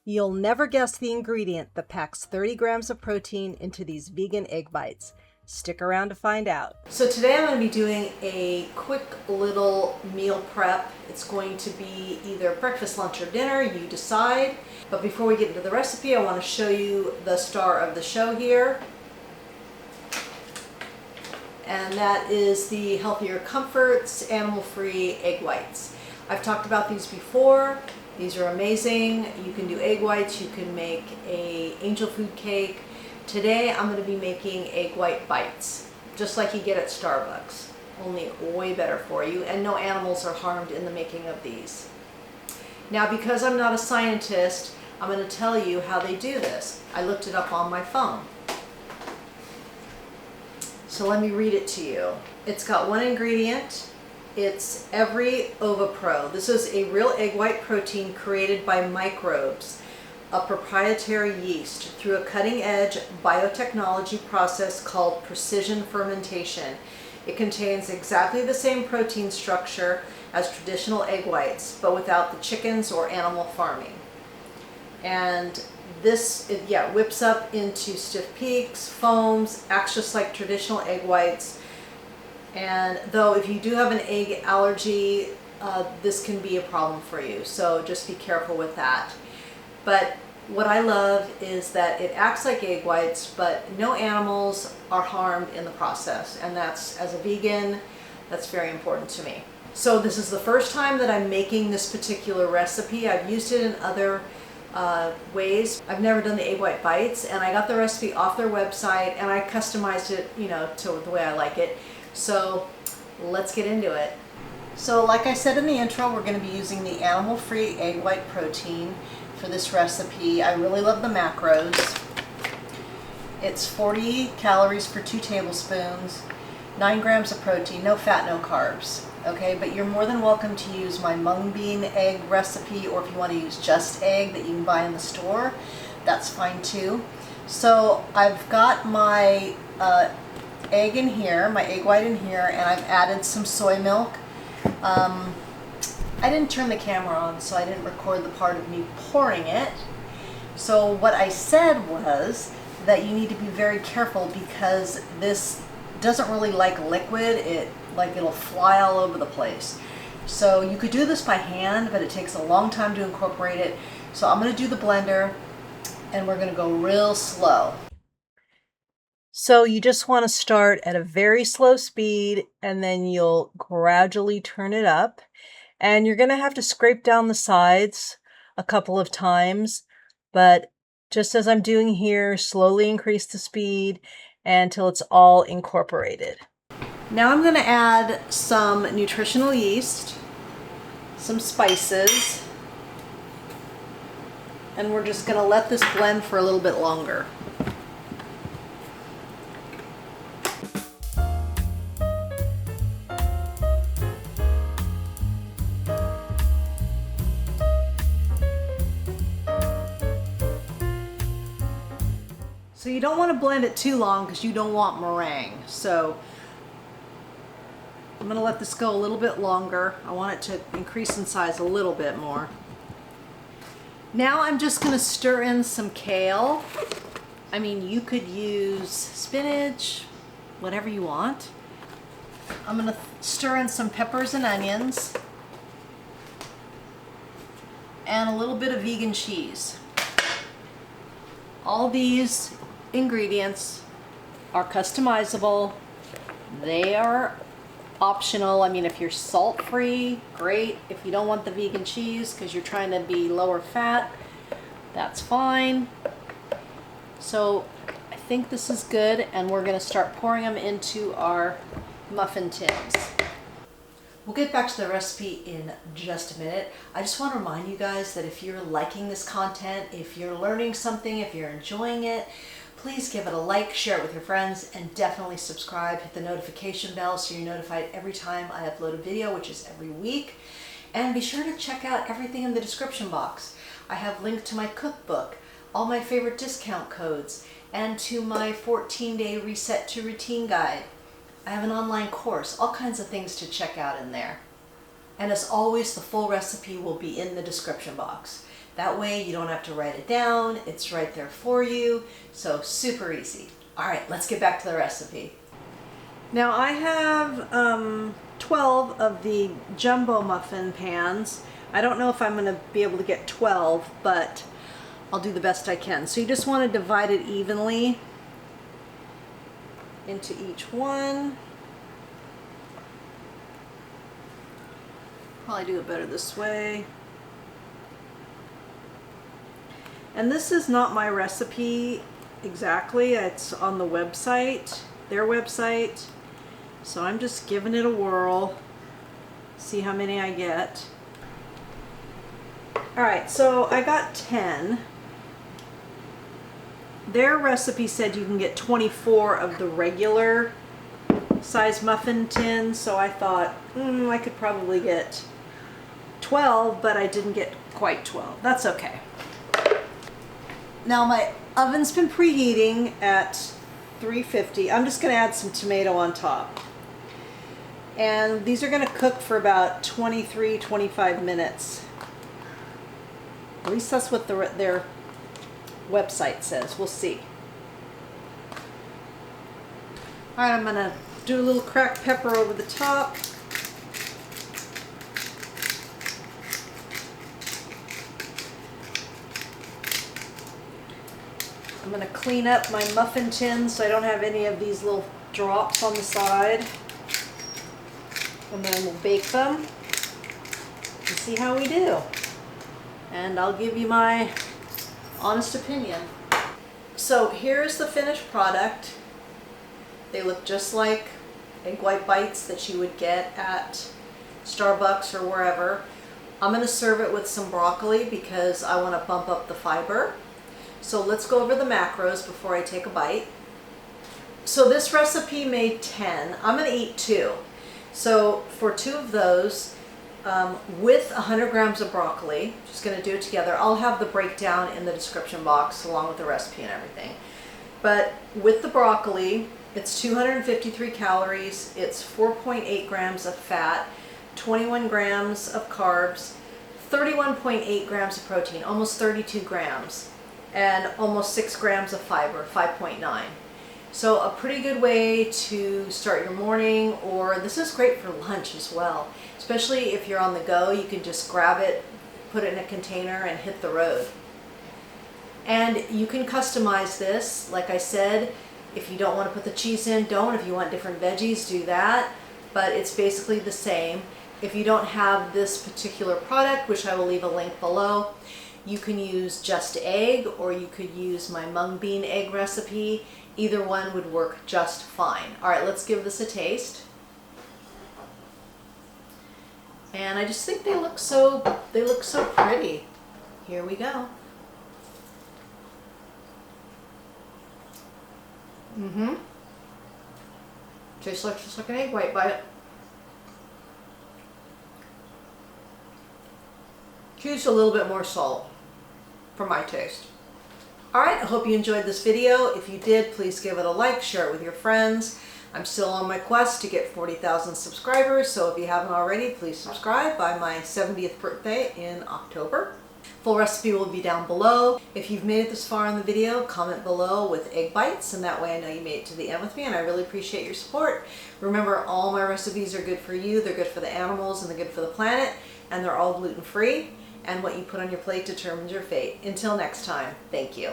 You'll never guess the ingredient that packs 30 grams of protein into these vegan egg bites. Stick around to find out. So today I'm going to be doing a quick little meal prep. It's going to be either breakfast, lunch, or dinner, you decide. But before we get into the recipe, I want to show you the star of the show here. And that is the Healthier Comforts animal-free egg whites. I've talked about these before. These are amazing. You can do egg whites, you can make a angel food cake. Today I'm going to be making egg white bites, just like you get at Starbucks, only way better for you, and no animals are harmed in the making of these. Now, because I'm not a scientist, I'm going to tell you how they do this. I looked it up on my phone. So let me read it to you. It's got one ingredient. It's Every OvaPro. This is a real egg white protein created by microbes, a proprietary yeast, through a cutting-edge biotechnology process called precision fermentation. It contains exactly the same protein structure as traditional egg whites, but without the chickens or animal farming. And this, whips up into stiff peaks, foams, acts just like traditional egg whites. And though if you do have an egg allergy, this can be a problem for you. So just be careful with that. But what I love is that it acts like egg whites, but no animals are harmed in the process. And that's, as a vegan, that's very important to me. So this is the first time that I'm making this particular recipe. I've used it in other ways. I've never done the egg white bites, and I got the recipe off their website and I customized it, to the way I like it. So let's get into it. So like I said in the intro, we're going to be using the animal-free egg white protein for this recipe. I really love the macros. It's 40 calories for 2 tablespoons, 9 grams of protein, no fat, no carbs. Okay, but you're more than welcome to use my mung bean egg recipe, or if you want to use just egg that you can buy in the store, that's fine too. So I've got my egg in here, my egg white in here, and I've added some soy milk. I didn't turn the camera on, so I didn't record the part of me pouring it. So what I said was that you need to be very careful because this doesn't really like liquid. It'll fly all over the place. So you could do this by hand, but it takes a long time to incorporate it. So I'm going to do the blender, and we're going to go real slow. So you just want to start at a very slow speed, and then you'll gradually turn it up. And you're going to have to scrape down the sides a couple of times, but just as I'm doing here, slowly increase the speed until it's all incorporated. Now I'm going to add some nutritional yeast, some spices, and we're just going to let this blend for a little bit longer. So you don't want to blend it too long because you don't want meringue. So I'm going to let this go a little bit longer. I want it to increase in size a little bit more. Now I'm just going to stir in some kale. I mean, you could use spinach, whatever you want. I'm going to stir in some peppers and onions and a little bit of vegan cheese. All these ingredients are customizable. They are optional. I mean, if you're salt-free, great. If you don't want the vegan cheese because you're trying to be lower fat, that's fine. So I think this is good, and we're going to start pouring them into our muffin tins. We'll get back to the recipe in just a minute. I just want to remind you guys that if you're liking this content, if you're learning something, if you're enjoying it, please give it a like, share it with your friends, and definitely subscribe. Hit the notification bell so you're notified every time I upload a video, which is every week. And be sure to check out everything in the description box. I have linked to my cookbook, all my favorite discount codes, and to my 14-day reset to routine guide. I have an online course, all kinds of things to check out in there. And as always, the full recipe will be in the description box. That way you don't have to write it down. It's right there for you. So super easy. All right, let's get back to the recipe. Now I have 12 of the jumbo muffin pans. I don't know if I'm going to be able to get 12, but I'll do the best I can. So you just want to divide it evenly into each one. Probably do it better this way. And this is not my recipe exactly. It's on the website, their website. So I'm just giving it a whirl, see how many I get. All right, so I got 10. Their recipe said you can get 24 of the regular size muffin tins, so I thought I could probably get 12, but I didn't get quite 12. That's okay. Now my oven's been preheating at 350. I'm just going to add some tomato on top. And these are going to cook for about 23-25 minutes. At least that's what their website says. We'll see. All right, I'm going to do a little cracked pepper over the top. I'm going to clean up my muffin tin so I don't have any of these little drops on the side. And then we'll bake them and see how we do. And I'll give you my honest opinion. So here's the finished product. They look just like egg white bites that you would get at Starbucks or wherever. I'm going to serve it with some broccoli because I want to bump up the fiber. So let's go over the macros before I take a bite. So this recipe made 10. I'm going to eat 2. So for 2 of those, with 100 grams of broccoli, just going to do it together. I'll have the breakdown in the description box along with the recipe and everything. But with the broccoli, it's 253 calories, it's 4.8 grams of fat, 21 grams of carbs, 31.8 grams of protein, almost 32 grams, and almost 6 grams of fiber, 5.9. So a pretty good way to start your morning, or this is great for lunch as well. Especially if you're on the go, you can just grab it, put it in a container, and hit the road. And you can customize this. Like I said, if you don't want to put the cheese in, don't. If you want different veggies, do that. But it's basically the same. If you don't have this particular product, which I will leave a link below, you can use just egg, or you could use my mung bean egg recipe. Either one would work just fine. All right, let's give this a taste. And I just think they look so pretty. Here we go. Tastes like just like an egg white bite. Choose a little bit more salt for my taste. Alright, I hope you enjoyed this video. If you did, please give it a like, share it with your friends. I'm still on my quest to get 40,000 subscribers, so if you haven't already, please subscribe by my 70th birthday in October. Full recipe will be down below. If you've made it this far in the video, comment below with egg bites, and that way I know you made it to the end with me, and I really appreciate your support. Remember, all my recipes are good for you, they're good for the animals, and they're good for the planet, and they're all gluten-free. And what you put on your plate determines your fate. Until next time, thank you.